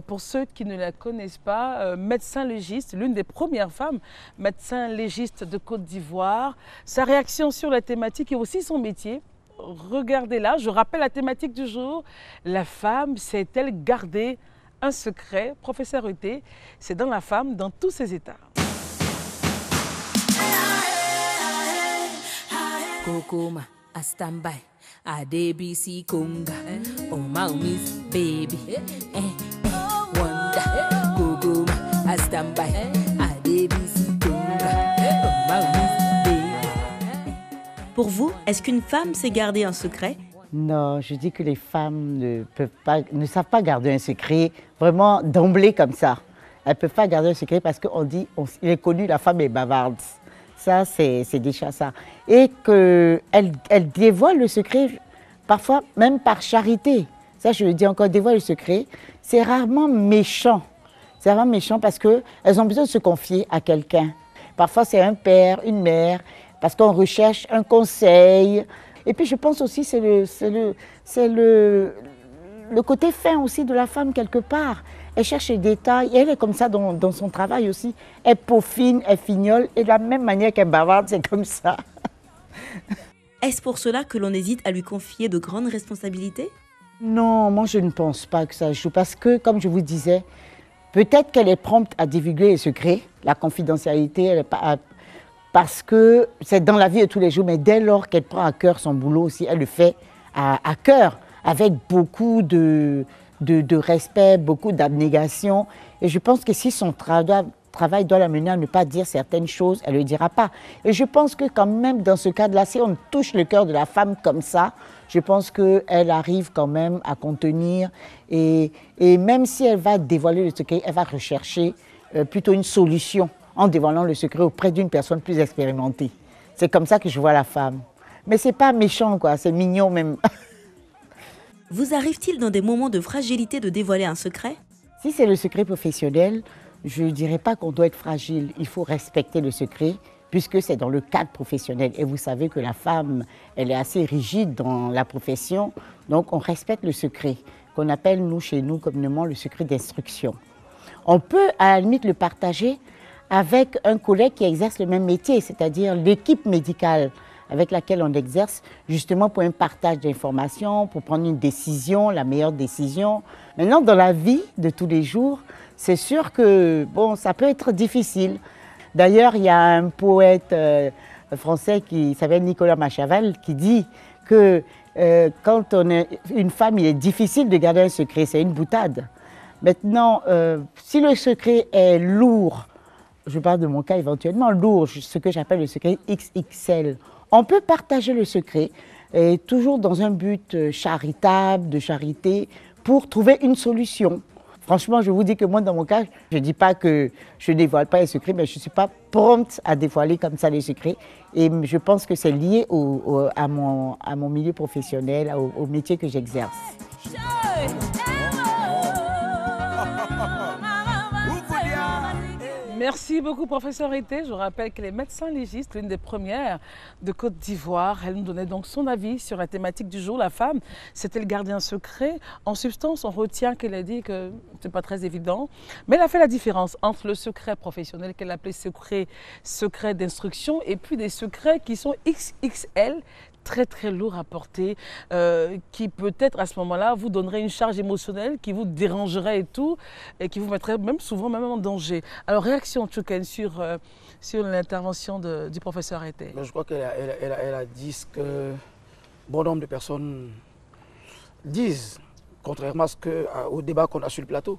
Pour ceux qui ne la connaissent pas, médecin légiste, l'une des premières femmes médecin légiste de Côte d'Ivoire. Sa réaction sur la thématique et aussi son métier. Regardez-la, je rappelle la thématique du jour. La femme sait-elle garder un secret? Professeur Été, c'est dans la femme dans tous ses états. Kokoma, a standby, a DBC Conga, oh my miss baby, wonder, Kokoma, a standby, a DBC Conga, oh my miss baby. Pour vous, est-ce qu'une femme sait garder un secret? Non, je dis que les femmes ne savent pas garder un secret, vraiment d'emblée comme ça. Elles ne peuvent pas garder un secret parce qu'on dit, il est connu, la femme est bavarde. Ça, c'est déjà ça. Et qu'elle dévoile le secret, parfois même par charité. Ça, je le dis encore, dévoile le secret. C'est rarement méchant. C'est vraiment méchant parce qu'elles ont besoin de se confier à quelqu'un. Parfois, c'est un père, une mère, parce qu'on recherche un conseil. Et puis, je pense aussi que c'est le côté fin aussi de la femme quelque part. Elle cherche les détails, et elle est comme ça dans son travail aussi. Elle peaufine, elle fignole, et de la même manière qu'elle bavarde, c'est comme ça. Est-ce pour cela que l'on hésite à lui confier de grandes responsabilités? Non, moi je ne pense pas que ça joue, parce que, comme je vous disais, peut-être qu'elle est prompte à divulguer les secrets, la confidentialité, elle est pas... parce que c'est dans la vie de tous les jours, mais dès lors qu'elle prend à cœur son boulot aussi, elle le fait à cœur, avec beaucoup de respect, beaucoup d'abnégation. Et je pense que si son travail doit la mener à ne pas dire certaines choses, elle ne le dira pas. Et je pense que quand même, dans ce cadre-là, si on touche le cœur de la femme comme ça, je pense qu'elle arrive quand même à contenir. Et même si elle va dévoiler le secret, elle va rechercher plutôt une solution en dévoilant le secret auprès d'une personne plus expérimentée. C'est comme ça que je vois la femme. Mais ce n'est pas méchant, quoi, c'est mignon même. Vous arrive-t-il dans des moments de fragilité de dévoiler un secret? Si c'est le secret professionnel, je ne dirais pas qu'on doit être fragile. Il faut respecter le secret puisque c'est dans le cadre professionnel. Et vous savez que la femme, elle est assez rigide dans la profession. Donc on respecte le secret, qu'on appelle nous, chez nous, communément le secret d'instruction. On peut à la limite le partager avec un collègue qui exerce le même métier, c'est-à-dire l'équipe médicale avec laquelle on exerce, justement pour un partage d'informations, pour prendre une décision, la meilleure décision. Maintenant, dans la vie de tous les jours, c'est sûr que bon, ça peut être difficile. D'ailleurs, il y a un poète français qui s'appelle Nicolas Machiavel qui dit que quand on est une femme, il est difficile de garder un secret, c'est une boutade. Maintenant, si le secret est lourd, je parle de mon cas éventuellement, lourd, ce que j'appelle le secret XXL, on peut partager le secret, et toujours dans un but charitable, de charité, pour trouver une solution. Franchement, je vous dis que moi, dans mon cas, je ne dis pas que je ne dévoile pas les secrets, mais je ne suis pas prompte à dévoiler comme ça les secrets. Et je pense que c'est lié à mon milieu professionnel, au métier que j'exerce. Merci beaucoup, professeur Été. Je vous rappelle qu'elle est médecin légiste, l'une des premières de Côte d'Ivoire. Elle nous donnait donc son avis sur la thématique du jour. La femme, c'était le gardien secret. En substance, on retient qu'elle a dit que ce n'est pas très évident. Mais elle a fait la différence entre le secret professionnel qu'elle appelait secret d'instruction et puis des secrets qui sont XXL, très lourd à porter, qui peut-être à ce moment-là vous donnerait une charge émotionnelle qui vous dérangerait et tout, et qui vous mettrait même souvent en danger. Alors réaction Tchouken sur l'intervention du professeur Été. Je crois qu'elle a dit ce que bon nombre de personnes disent, contrairement au débat qu'on a sur le plateau.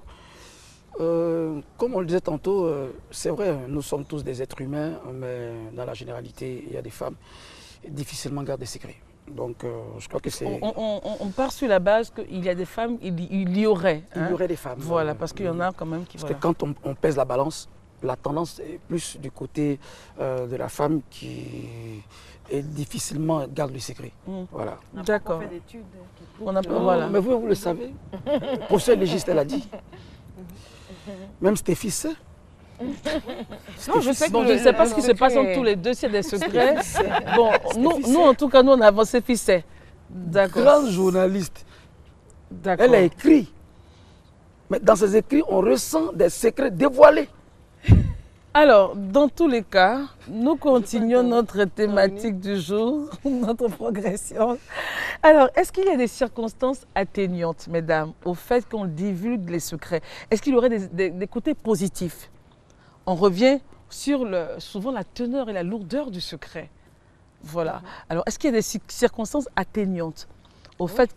Comme on le disait tantôt, c'est vrai, nous sommes tous des êtres humains, mais dans la généralité, il y a des femmes difficilement gardent des secrets. Donc, je crois que c'est... On part sur la base qu'il y a des femmes, il y aurait. Il y aurait des femmes. Voilà, parce qu'il y en a quand même qui... Parce que quand on pèse la balance, la tendance est plus du côté de la femme qui difficilement garde le secret. Voilà. D'accord. On a fait d'études. Voilà. Mais vous le savez. Pour ce légiste, elle a dit. Même Stéphie sait. Non, je sais que je ne sais pas ce qui se passe entre tous les deux, s'il y a des secrets. Bon, nous, en tout cas, nous, on a avancé Ficet. D'accord. Grande journaliste. Elle a écrit. Mais dans ses écrits, on ressent des secrets dévoilés. Alors, dans tous les cas, nous continuons notre thématique du jour, notre progression. Alors, est-ce qu'il y a des circonstances atténuantes, mesdames, au fait qu'on divulgue les secrets? Est-ce qu'il y aurait des côtés positifs? On revient sur souvent la teneur et la lourdeur du secret. Voilà. Alors, est-ce qu'il y a des circonstances atténuantes au fait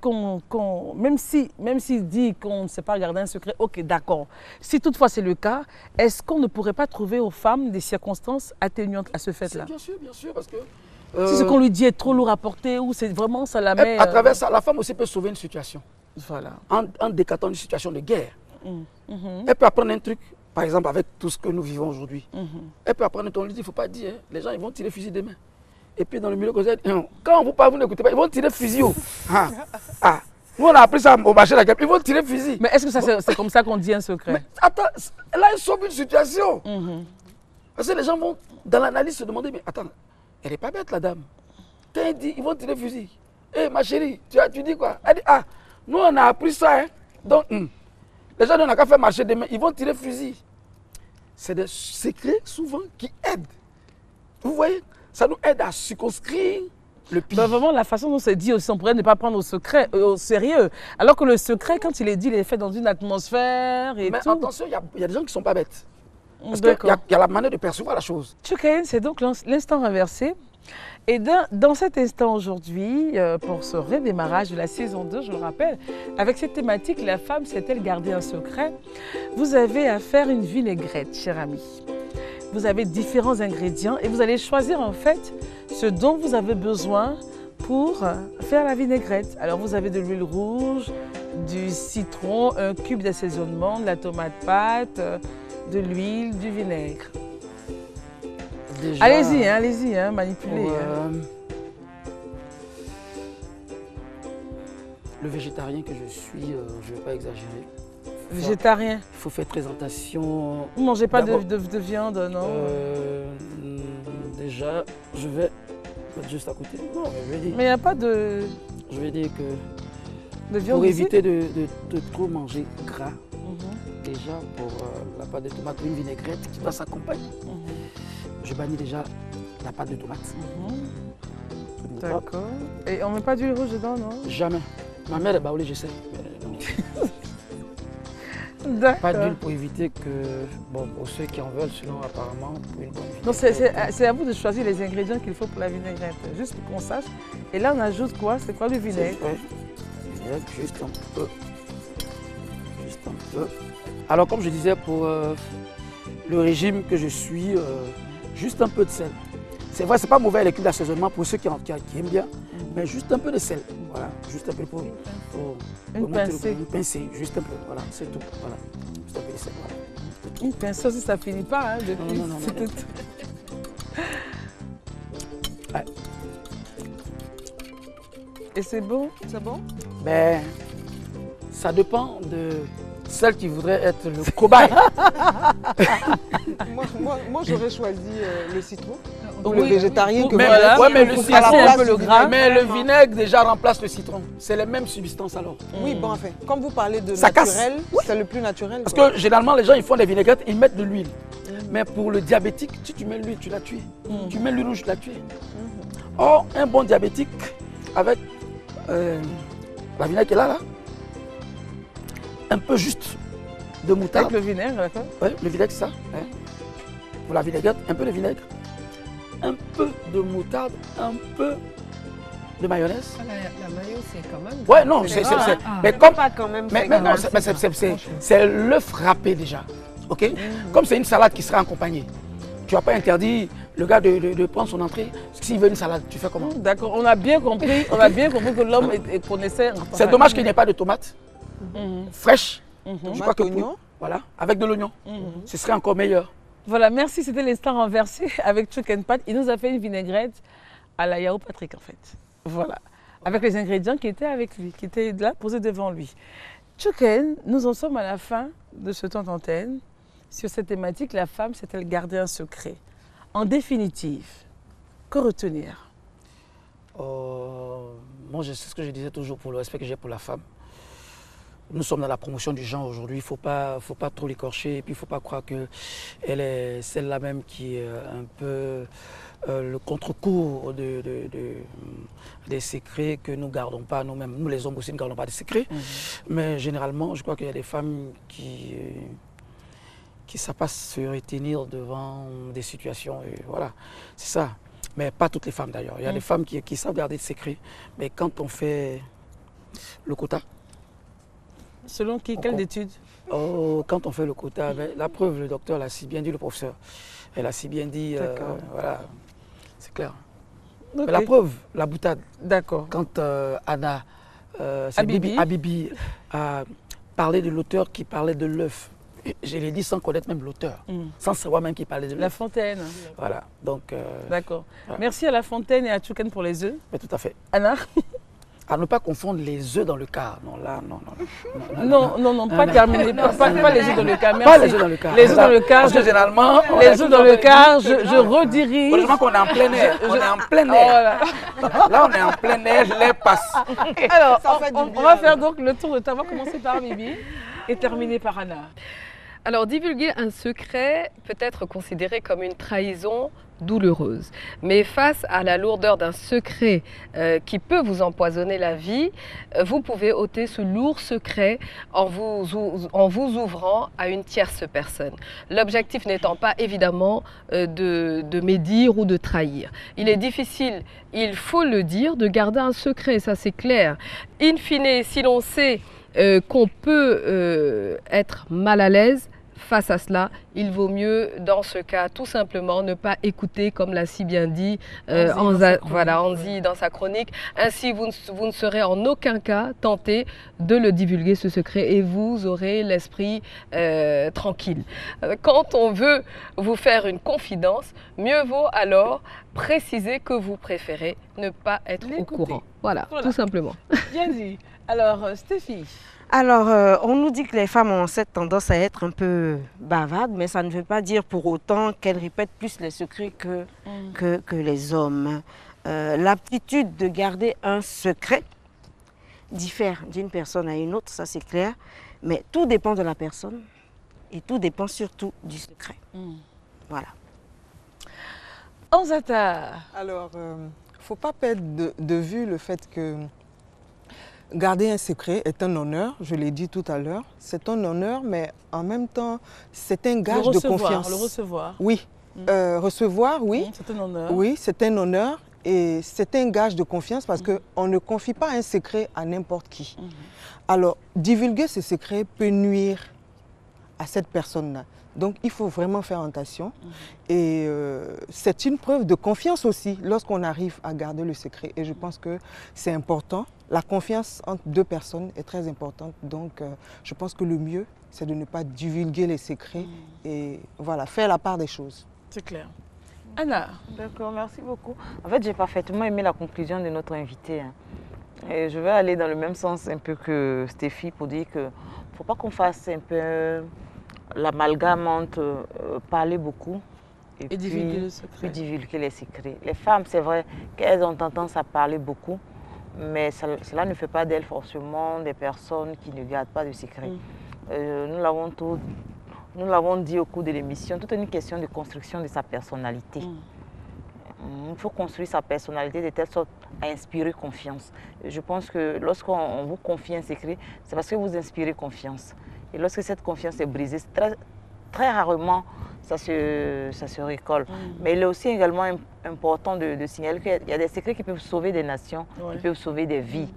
même s'il dit qu'on ne sait pas garder un secret, ok, d'accord. Si toutefois c'est le cas, est-ce qu'on ne pourrait pas trouver aux femmes des circonstances atténuantes à ce fait-là? Bien sûr, parce que... si ce qu'on lui dit est trop lourd à porter ou c'est vraiment ça la met... À travers ça, la femme aussi peut sauver une situation. Voilà. En décantant une situation de guerre. Elle peut apprendre un truc. Par exemple, avec tout ce que nous vivons aujourd'hui, elle peut apprendre, on lui dit, il ne faut pas dire, les gens ils vont tirer fusil demain. Et puis dans le milieu, quand on vous parle, vous n'écoutez pas, ils vont tirer fusil. Nous, on a appris ça au marché de la Guêpe. Ils vont tirer fusil. Mais est-ce que c'est comme ça qu'on dit un secret? Mais attends, là, ils sauvent une situation. Parce que les gens vont, dans l'analyse, se demander, mais attends, elle n'est pas bête, la dame. Quand elle dit, ils vont tirer fusil. Hé, ma chérie, tu dis quoi? Elle dit, ah, nous, on a appris ça, hein. Donc, les gens, on n'a qu'à faire marcher demain. Ils vont tirer fusil. C'est des secrets, souvent, qui aident. Vous voyez? Ça nous aide à circonscrire le pire. Ben vraiment, la façon dont c'est dit aussi, on pourrait ne pas prendre au sérieux. Alors que le secret, quand il est dit, il est fait dans une atmosphère et mais tout. Mais attention, il y a des gens qui ne sont pas bêtes. Parce qu'il y a la manière de percevoir la chose. Chukaine, c'est donc l'instant renversé. Et dans cet instant aujourd'hui, pour ce redémarrage de la saison 2, je le rappelle, avec cette thématique, la femme sait-elle garder un secret? Vous avez à faire une vinaigrette, cher ami. Vous avez différents ingrédients et vous allez choisir en fait ce dont vous avez besoin pour faire la vinaigrette. Alors vous avez de l'huile rouge, du citron, un cube d'assaisonnement, de la tomate pâte, de l'huile, du vinaigre. Allez-y, manipulez. Le végétarien que je suis, je ne vais pas exagérer. Végétarien? Il faut faire présentation. Vous ne mangez pas de viande, non? Déjà, je vais mettre juste à côté. Non, je vais dire. Mais il n'y a pas de... Je vais dire que de viande pour ici? éviter de trop manger gras, déjà pour la pâte de tomate ou une vinaigrette qui va s'accompagner. Je bannis déjà la pâte de tomate. D'accord. Et on ne met pas d'huile rouge dedans, non? Jamais. Ma mère est baoulée, je sais. Pas d'huile pour éviter que, bon, pour ceux qui en veulent, sinon apparemment, pour une bonne vinaigrette. Donc c'est à vous de choisir les ingrédients qu'il faut pour la vinaigrette, juste pour qu'on sache. Et là on ajoute quoi? C'est quoi le vinaigre? Vinaigre, juste un peu. Juste un peu. Alors comme je disais, pour le régime que je suis, juste un peu de sel. C'est vrai, c'est pas mauvais les cubes d'assaisonnement pour ceux qui aiment bien, mais juste un peu de sel. Voilà, juste un peu pour une pincée. Une pincée, juste un peu. Voilà, c'est tout. Voilà, juste un peu de sel. Voilà. Une pincée aussi, ça finit pas, hein, depuis. Non. Ouais. Et c'est bon? C'est bon? Ben, ça dépend de celle qui voudrait être le cobaye. moi j'aurais choisi le citron. Oui, le végétarien que voilà. Ouais, mais le citron, un peu le gras. Mais le vinaigre déjà remplace le citron. C'est les mêmes substances alors. Oui, bon, enfin, comme vous parlez de ça naturel, casse. C'est le plus naturel. Parce que généralement, les gens ils font des vinaigrettes, ils mettent de l'huile. Mais pour le diabétique, si tu mets l'huile, tu l'as tué. Tu mets l'huile rouge, tu l'as tué. Or, un bon diabétique, avec la vinaigre qui est là, un peu juste de moutarde. Avec le vinaigre, d'accord? Oui, le vinaigre, c'est ça. Hein. Pour la vinaigrette, un peu de vinaigre, un peu de moutarde, un peu de mayonnaise. La mayo, c'est quand même... Ouais, non, c'est... Mais comme... Pas quand même. Mais non, c'est l'œuf râpé déjà. Ok? Comme c'est une salade qui sera accompagnée. Tu n'as pas interdit le gars de prendre son entrée. S'il veut une salade, tu fais comment? D'accord, on a bien compris que l'homme connaissait... C'est dommage qu'il n'y ait pas de tomates fraîches. Je crois que oignon. Voilà, avec de l'oignon. Ce serait encore meilleur. Voilà, merci, c'était l'instant renversé avec Chukaine Pat. Il nous a fait une vinaigrette à la Yao Patrick en fait. Voilà, avec les ingrédients qui étaient avec lui, qui étaient là posés devant lui. Chukaine, nous en sommes à la fin de ce temps d'antenne. Sur cette thématique, la femme sait-elle garder un secret? En définitive, que retenir? Moi, c'est ce que je disais toujours pour le respect que j'ai pour la femme. Nous sommes dans la promotion du genre aujourd'hui, il ne faut pas trop l'écorcher et puis il ne faut pas croire qu'elle est celle-là même qui est un peu le contre-cours des secrets que nous ne gardons pas nous-mêmes. Nous les hommes aussi ne gardons pas des secrets, mais généralement je crois qu'il y a des femmes qui ne savent pas se retenir devant des situations et voilà, c'est ça. Mais pas toutes les femmes d'ailleurs, il y a des femmes qui savent garder des secrets, mais quand on fait le quota, selon qui? Quelle étude? Quand on fait le quota, la preuve, le docteur l'a si bien dit, le professeur. Elle a si bien dit, voilà, c'est clair. Okay. Mais la preuve, la boutade. D'accord. Quand Anna Habibi a parlé de l'auteur qui parlait de l'œuf, je l'ai dit sans connaître même l'auteur, sans savoir même qui parlait de l'œuf. La Fontaine. Voilà, donc... D'accord. Voilà. Merci à La Fontaine et à Chukaine pour les œufs. Mais tout à fait. Anna? À ne pas confondre les œufs dans le quart. Non, là, non, pas terminé. Pas les œufs dans le quart. Pas les œufs dans le quart. Les œufs dans le quart. Parce que généralement, les œufs dans le quart, je redirige. Heureusement qu'on est en plein air. On est en plein air. Là, on est en plein air, l'air passe. Alors, on va faire donc le tour de table. On va commencer par Bibi et terminer par Anna. Alors, divulguer un secret peut être considéré comme une trahison douloureuse. Mais face à la lourdeur d'un secret qui peut vous empoisonner la vie, vous pouvez ôter ce lourd secret en vous ouvrant à une tierce personne. L'objectif n'étant pas évidemment de médire ou de trahir. Il est difficile, il faut le dire, de garder un secret, ça c'est clair. In fine, si l'on sait qu'on peut être mal à l'aise, face à cela, il vaut mieux, dans ce cas, tout simplement ne pas écouter, comme l'a si bien dit Anzi dans sa chronique. Ainsi, vous ne serez en aucun cas tenté de le divulguer, ce secret, et vous aurez l'esprit tranquille. Quand on veut vous faire une confidence, mieux vaut alors préciser que vous préférez ne pas être au courant. Voilà, tout simplement. Bien dit. Alors, Stéphie. Alors, on nous dit que les femmes ont cette tendance à être un peu bavardes, mais ça ne veut pas dire pour autant qu'elles répètent plus les secrets que les hommes. L'aptitude de garder un secret diffère d'une personne à une autre, ça c'est clair, mais tout dépend de la personne et tout dépend surtout du secret. Voilà. Anzata. Alors, il ne faut pas perdre de vue le fait que garder un secret est un honneur, je l'ai dit tout à l'heure. C'est un honneur, mais en même temps, c'est un gage de confiance. Le recevoir. Oui. Recevoir, oui. C'est un honneur. Oui, c'est un honneur et c'est un gage de confiance parce qu'on ne confie pas un secret à n'importe qui. Alors, divulguer ce secret peut nuire à cette personne-là. Donc, il faut vraiment faire attention. Et c'est une preuve de confiance aussi lorsqu'on arrive à garder le secret. Et je pense que c'est important. La confiance entre deux personnes est très importante. Donc, je pense que le mieux, c'est de ne pas divulguer les secrets et voilà, faire la part des choses. C'est clair. Anna. D'accord, merci beaucoup. En fait, j'ai parfaitement aimé la conclusion de notre invité. Et je vais aller dans le même sens un peu que Stéphie pour dire qu'il ne faut pas qu'on fasse un peu l'amalgame entre parler beaucoup et divulguer le secret. Puis divulguer les secrets. Les femmes, c'est vrai qu'elles ont tendance à parler beaucoup, mais cela ne fait pas d'elles forcément des personnes qui ne gardent pas de secrets. Nous l'avons dit au cours de l'émission, tout est une question de construction de sa personnalité. Il faut construire sa personnalité de telle sorte à inspirer confiance. Je pense que lorsqu'on vous confie un secret, c'est parce que vous inspirez confiance. Et lorsque cette confiance est brisée, très rarement, ça se récolte. Mais il est aussi également important de signaler qu'il y a des secrets qui peuvent sauver des nations, qui peuvent sauver des vies.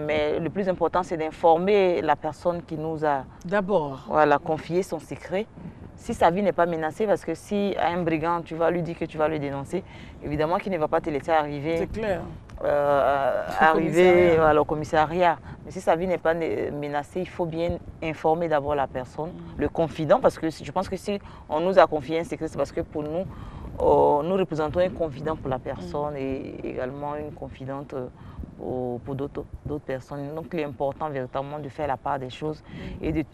Mais le plus important, c'est d'informer la personne qui nous a confié son secret. Si sa vie n'est pas menacée, parce que si à un brigand, tu vas lui dire que tu vas le dénoncer, évidemment qu'il ne va pas te laisser arriver. C'est clair. Arriver au commissariat. Mais si sa vie n'est pas menacée, il faut bien informer d'abord la personne, le confident, parce que je pense que si on nous a confié un secret, c'est parce que pour nous, nous représentons un confident pour la personne et également une confidente pour d'autres personnes. Donc il est important véritablement de faire la part des choses et de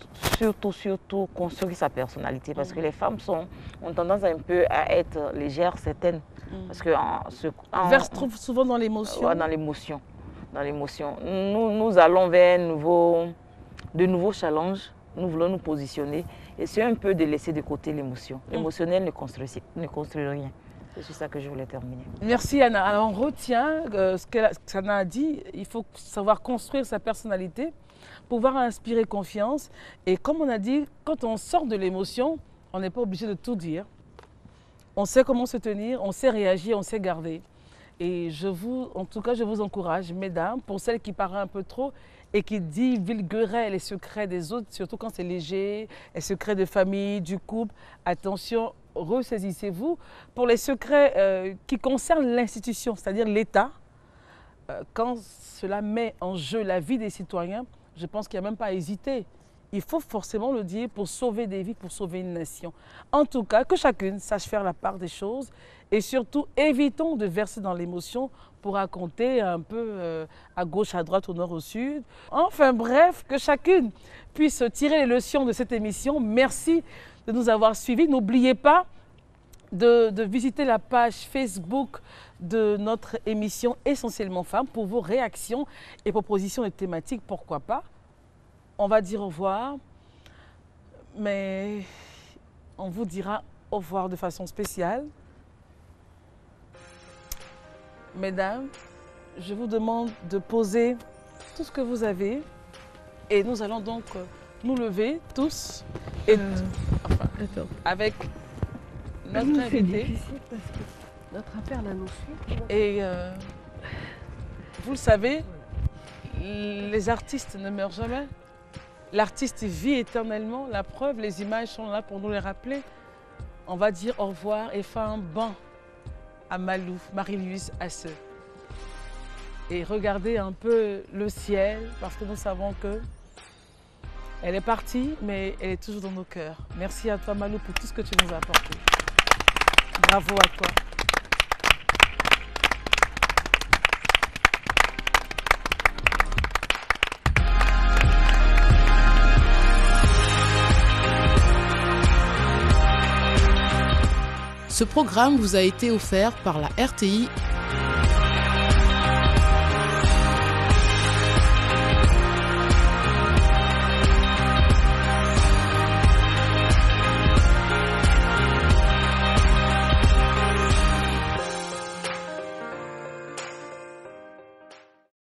surtout construire sa personnalité, parce que les femmes ont tendance un peu à être légères, certaines. Parce que verse trouve souvent dans l'émotion. Dans l'émotion. Nous allons vers de nouveaux challenges. Nous voulons nous positionner. Et c'est un peu de laisser de côté l'émotion. L'émotionnel ne construit rien. C'est sur ça que je voulais terminer. Merci Anna. Alors on retient ce qu'Anna a dit. Il faut savoir construire sa personnalité, pouvoir inspirer confiance. Et comme on a dit, quand on sort de l'émotion, on n'est pas obligé de tout dire. On sait comment se tenir, on sait réagir, on sait garder. Et en tout cas, je vous encourage, mesdames, pour celles qui parlent un peu trop et qui divulgueraient les secrets des autres, surtout quand c'est léger, les secrets de famille, du couple, attention, ressaisissez-vous. Pour les secrets qui concernent l'institution, c'est-à-dire l'État, quand cela met en jeu la vie des citoyens, je pense qu'il n'y a même pas à hésiter. il faut forcément le dire pour sauver des vies, pour sauver une nation. En tout cas, que chacune sache faire la part des choses et surtout, évitons de verser dans l'émotion pour raconter un peu à gauche, à droite, au nord, au sud. Enfin bref, que chacune puisse tirer les leçons de cette émission. Merci de nous avoir suivis. N'oubliez pas de visiter la page Facebook de notre émission Essentiellement Femmes pour vos réactions et propositions de thématiques, pourquoi pas. On va dire au revoir, mais on vous dira au revoir de façon spéciale. Mesdames, je vous demande de poser tout ce que vous avez et nous allons donc nous lever tous et avec notre invité. Parce que notre affaire là nous suit. Et vous le savez, les artistes ne meurent jamais. L'artiste vit éternellement. La preuve, les images sont là pour nous les rappeler. On va dire au revoir et faire un banc à Malou, Marie-Louise Asseux. Et regardez un peu le ciel, parce que nous savons que elle est partie, mais elle est toujours dans nos cœurs. Merci à toi, Malou, pour tout ce que tu nous as apporté. Bravo à toi. Ce programme vous a été offert par la RTI